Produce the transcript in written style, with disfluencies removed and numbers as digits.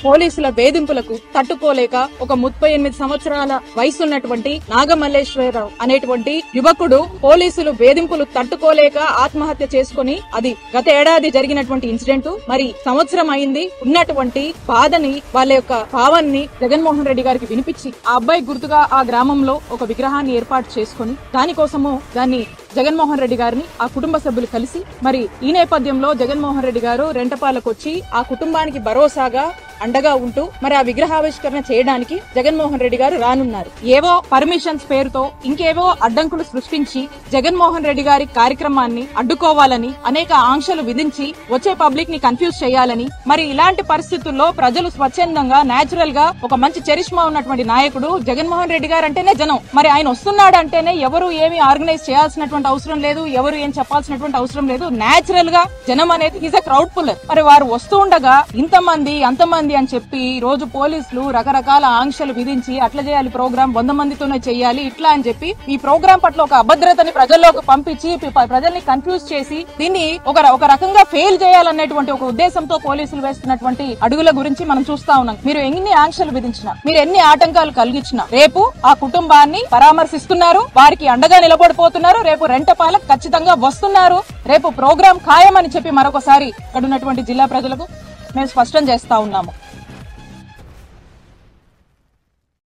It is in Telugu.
పోలీసుల వేధింపులకు తట్టుకోలేక ఒక 38 సంవత్సరాల వయసున్నటువంటి నాగమల్లేశ్వరరావు అనేటువంటి యువకుడు పోలీసులు వేధింపులు తట్టుకోలేక ఆత్మహత్య చేసుకుని, అది గత ఏడాది జరిగినటువంటి ఇన్సిడెంట్. మరి సంవత్సరం అయింది. ఉన్నటువంటి బాధని, వాళ్ళ యొక్క భావాన్ని జగన్మోహన్ రెడ్డి గారికి వినిపించి ఆ అబ్బాయి గుర్తుగా ఆ గ్రామంలో ఒక విగ్రహాన్ని ఏర్పాటు చేసుకుని దానికోసము దాన్ని జగన్మోహన్ రెడ్డి గారిని ఆ కుటుంబ సభ్యులు కలిసి, మరి ఈ నేపథ్యంలో జగన్మోహన్ రెడ్డి గారు రెంటపాలకు వచ్చి ఆ కుటుంబానికి భరోసాగా అండగా ఉంటూ మరి ఆ విగ్రహావిష్కరణ చేయడానికి జగన్మోహన్ రెడ్డి గారు రానున్నారు. ఏవో పర్మిషన్స్ పేరుతో ఇంకేవో అడ్డంకులు సృష్టించి జగన్మోహన్ రెడ్డి గారి కార్యక్రమాన్ని అడ్డుకోవాలని అనేక ఆంక్షలు విధించి వచ్చే పబ్లిక్ ని కన్ఫ్యూజ్ చేయాలని, మరి ఇలాంటి పరిస్థితుల్లో ప్రజలు స్వచ్ఛందంగా నేచురల్ గా ఒక మంచి చరిష్మా ఉన్నటువంటి నాయకుడు జగన్మోహన్ రెడ్డి గారు అంటేనే జనం. మరి ఆయన వస్తున్నాడు అంటేనే ఎవరు ఏమి ఆర్గనైజ్ చేయాల్సినటువంటి అవసరం లేదు, ఎవరు ఏం చెప్పాల్సినటువంటి అవసరం లేదు. నేచురల్ గా జనం అనేది ఈజ్ అ క్రౌడ్ పుల్లర్. మరి వారు వస్తూ ఉండగా ఇంతమంది అంతమంది అని చెప్పి ఈ రోజు పోలీసులు రకరకాల ఆంక్షలు విధించి అట్లా చేయాలి, ప్రోగ్రామ్ 100 మందితోనే చేయాలి ఇట్లా అని చెప్పి ఈ ప్రోగ్రామ్ పట్ల ఒక అభద్రతని ప్రజల్లోకి పంపించి ప్రజల్ని కన్ఫ్యూజ్ చేసి దీన్ని ఒక రకంగా ఫెయిల్ చేయాలనేటువంటి ఒక ఉద్దేశంతో పోలీసులు వేస్తున్నటువంటి అడుగుల గురించి మనం చూస్తా ఉన్నాం. మీరు ఎన్ని ఆంక్షలు విధించినా, మీరు ఎన్ని ఆటంకాలు కలిగించినా రేపు ఆ కుటుంబాన్ని పరామర్శిస్తున్నారు, వారికి అండగా నిలబడిపోతున్నారు, రేపు రెంటపాలకు ఖచ్చితంగా వస్తున్నారు, రేపు ప్రోగ్రామ్ ఖాయమని చెప్పి మరొకసారి ఇక్కడ ఉన్నటువంటి జిల్లా ప్రజలకు మేము స్పష్టం చేస్తా ఉన్నాము.